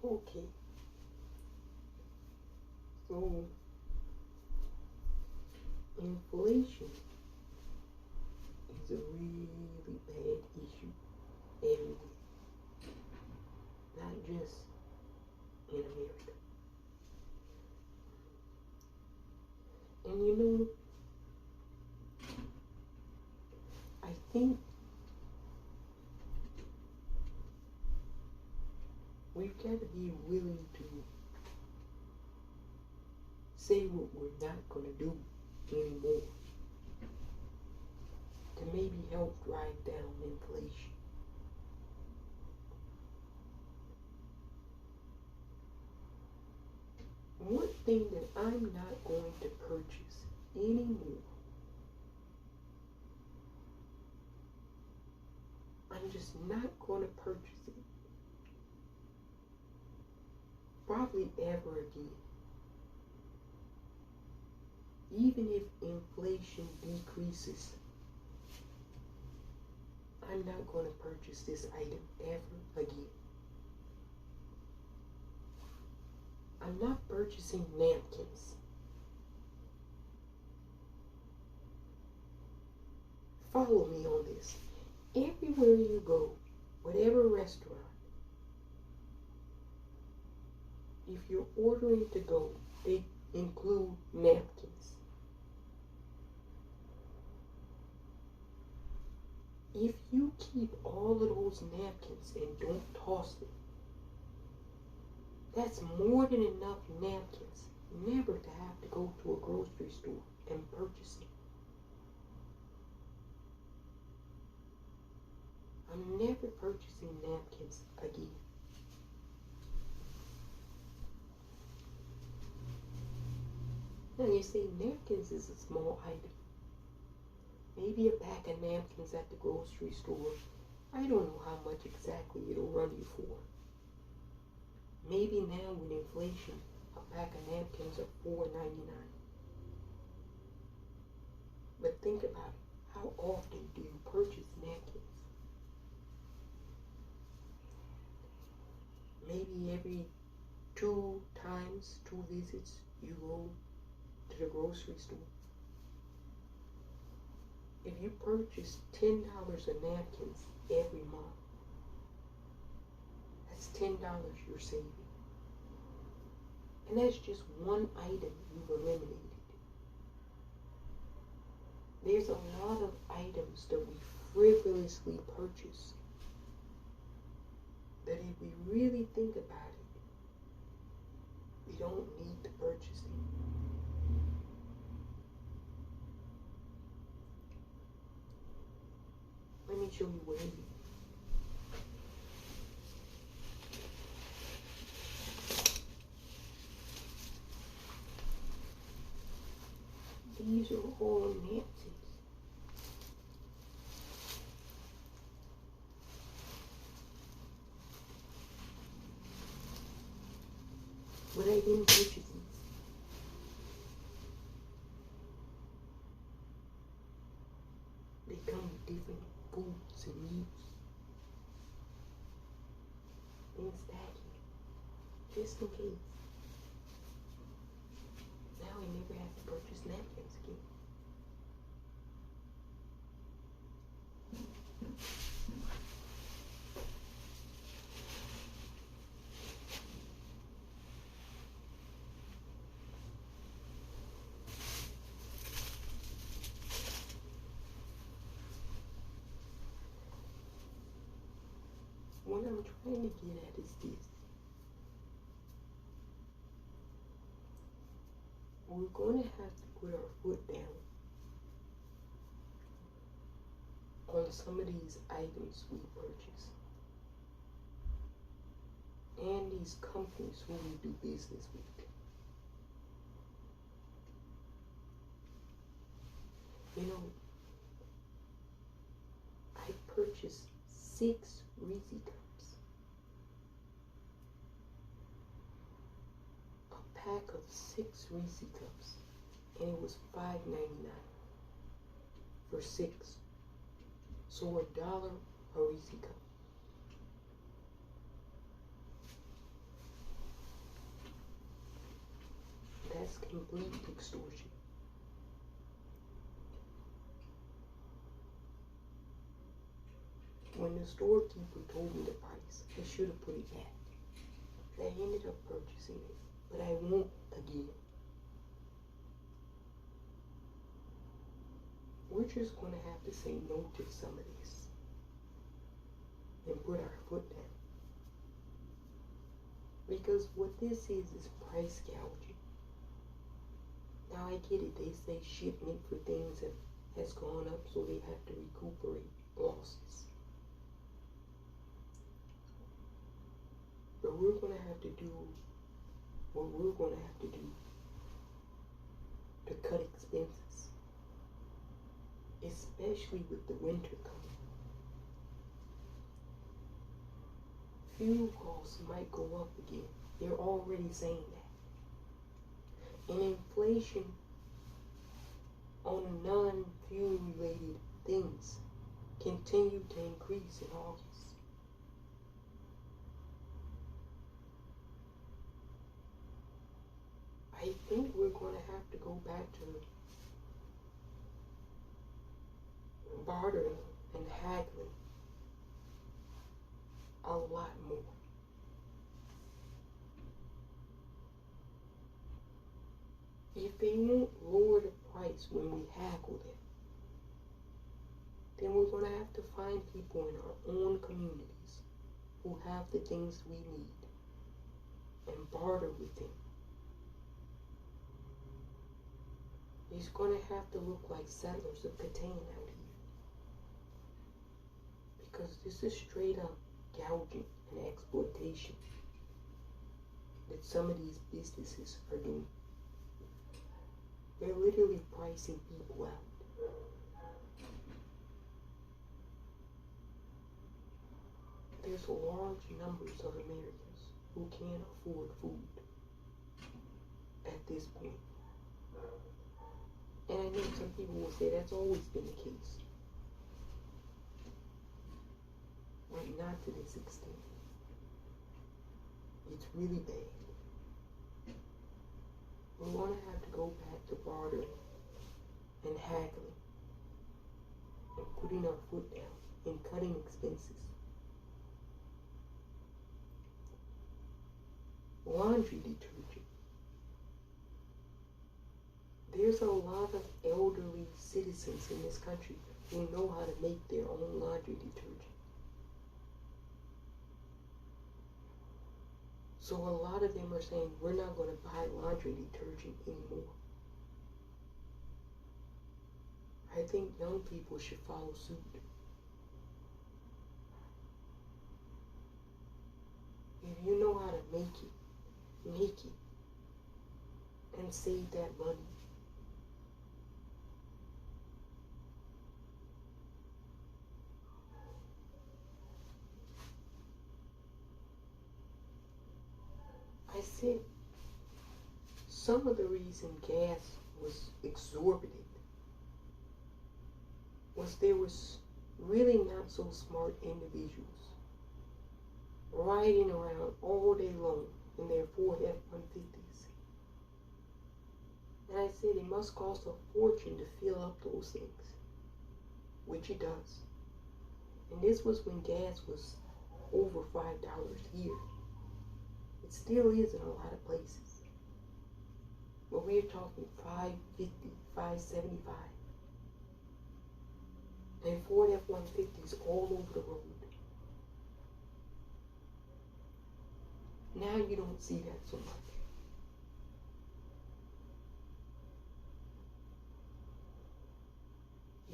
Okay, so inflation is a really bad issue everywhere, not just in America. And you know, I think we've got to be willing to say what we're not going to do anymore to maybe help drive down inflation. One thing that I'm not going to purchase anymore, I'm just not going to purchase it, probably ever again. Even if inflation decreases, I'm not going to purchase this item ever again. I'm not purchasing napkins. Follow me on this. Everywhere you go, whatever restaurant, if you're ordering to go, they include napkins. If you keep all of those napkins and don't toss them, that's more than enough napkins never to have to go to a grocery store and purchase them. I'm never purchasing napkins again. Now you see, napkins is a small item. Maybe a pack of napkins at the grocery store. I don't know how much exactly it'll run you for. Maybe now with inflation, a pack of napkins are $4.99. But think about it. How often do you purchase napkins? Maybe every two visits, you go to the grocery store. If you purchase $10 of napkins every month, that's $10 you're saving. And that's just one item you've eliminated. There's a lot of items that we frivolously purchase that if we really think about it, we don't need to purchase them. Let me show you what I mean. These are all napkins. But I didn't purchase these. They come with different foods and use. Then stack it, just in case. Now I never have to purchase napkins again. What I'm trying to get at is this. We're going to have to put our foot down on some of these items we purchase and these companies who we do business with. You know, I purchased 6 Reese cups, a pack of 6 Reese cups, and it was $5.99 for 6. So $1 a Reese cup. complete extortion. When the storekeeper told me the price, I should have put it back. I ended up purchasing it, but I won't again. We're just going to have to say no to some of this and put our foot down. Because what this is price gouging. Now I get it, they say shipment for things has gone up, so they have to recuperate losses. But we're going to have to do what we're going to have to do to cut expenses, especially with the winter coming. Fuel costs might go up again. They're already saying that. And inflation on non-fuel related things continue to increase in August. I think we're going to have to go back to bartering and haggling a lot more. If they won't lower the price when we haggle them, then we're going to have to find people in our own communities who have the things we need and barter with them. He's going to have to look like Settlers of Catan out here. Because this is straight up gouging and exploitation that some of these businesses are doing. They're literally pricing people out. There's large numbers of Americans who can't afford food at this point. And I know some people will say that's always been the case. But not to this extent. It's really bad. We're going to have to go back to bartering and haggling and putting our foot down and cutting expenses. Laundry detergent. There's a lot of elderly citizens in this country who know how to make their own laundry detergent. So a lot of them are saying, we're not going to buy laundry detergent anymore. I think young people should follow suit. If you know how to make it and save that money. I said some of the reason gas was exorbitant was there was really not so smart individuals riding around all day long in their Ford F-150s. And I said it must cost a fortune to fill up those things, which it does. And this was when gas was over $5 here. It still is in a lot of places. But we're talking $5.50, $5.75. And Ford F-150s all over the road. Now you don't see that so much.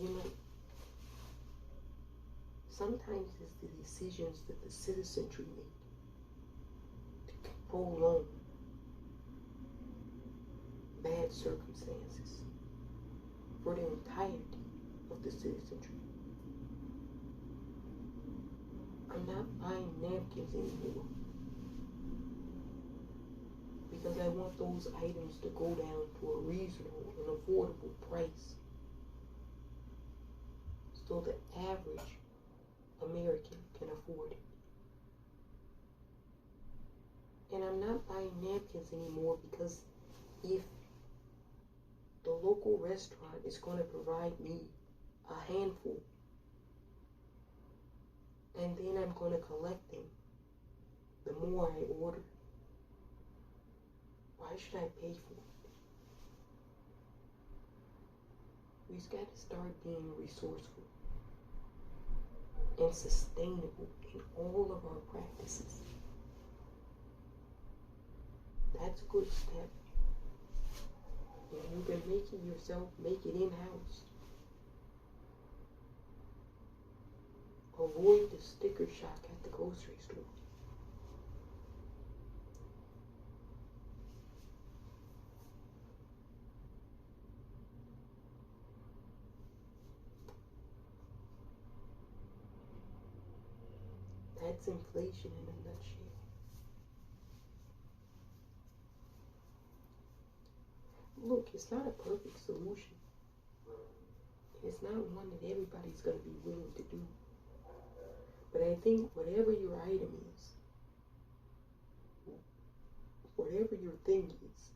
You know, sometimes it's the decisions that the citizenry make to prolong bad circumstances for the entirety of the citizenry. I'm not buying napkins anymore because I want those items to go down to a reasonable and affordable price so the average American can afford it. And I'm not buying napkins anymore because if the local restaurant is going to provide me a handful, and then I'm going to collect them the more I order. Why should I pay for it? We've got to start being resourceful and sustainable in all of our practices. That's a good step. If you can make it yourself, make it in-house. Avoid the sticker shock at the grocery store. That's inflation in a nutshell. Look, it's not a perfect solution. It's not one that everybody's going to be willing to do. But I think whatever your item is, whatever your thing is,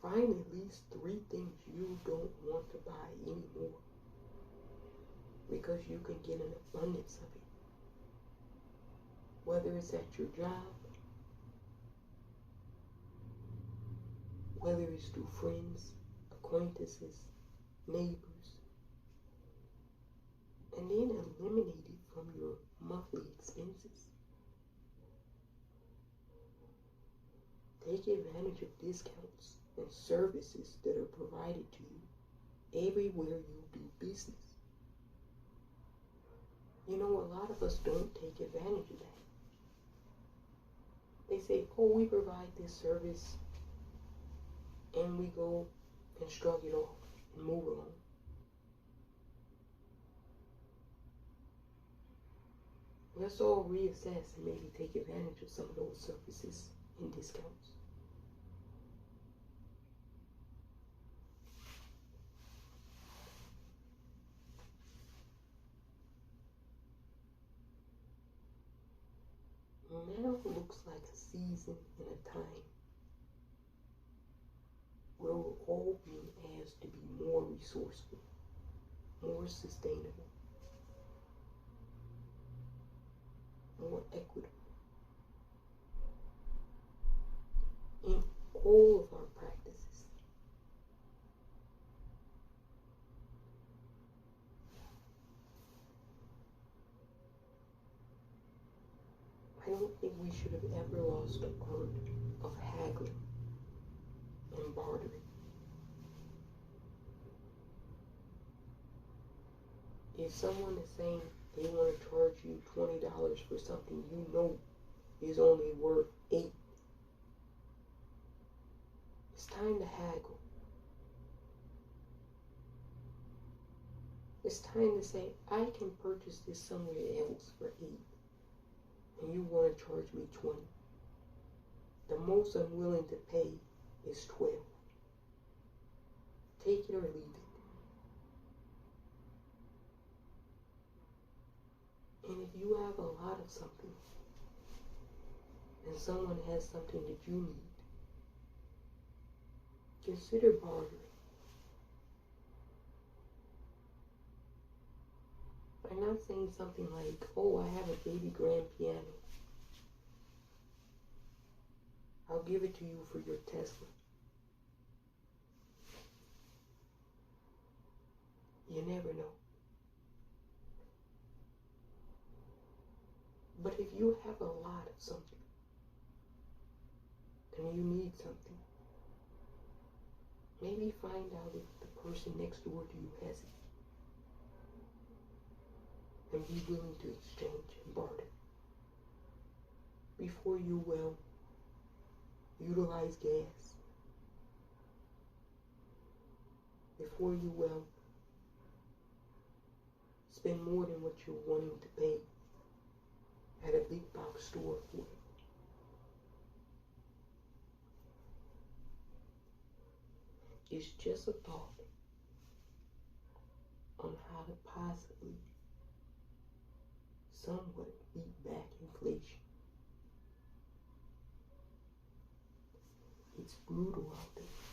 find at least 3 things you don't want to buy anymore, because you can get an abundance of it. Whether it's at your job, whether it's through friends, acquaintances, neighbors, and then eliminate it from your monthly expenses. Take advantage of discounts and services that are provided to you everywhere you do business. You know, a lot of us don't take advantage of that. They say, oh, we provide this service, and we go and shrug it off and move along. Let's all reassess and maybe take advantage of some of those services and discounts. Now looks like a season and a time where we're all being asked to be more resourceful, more sustainable, more equitable in all of our practices. I don't think we should have ever lost the art of haggling and bartering. If someone is saying they want to charge you $20 for something you know is only worth $8, it's time to haggle. It's time to say, I can purchase this somewhere else for $8, and you want to charge me $20. The most I'm willing to pay is $12. Take it or leave it. And if you have a lot of something, and someone has something that you need, consider bartering. I'm not saying something like, oh, I have a baby grand piano. I'll give it to you for your Tesla. You never know. But if you have a lot of something, and you need something, maybe find out if the person next door to you has it, and be willing to exchange and barter before you, utilize gas, before you, spend more than what you're wanting to pay at a big box store for it. It's just a thought on how to possibly somewhat beat back inflation. It's brutal out there.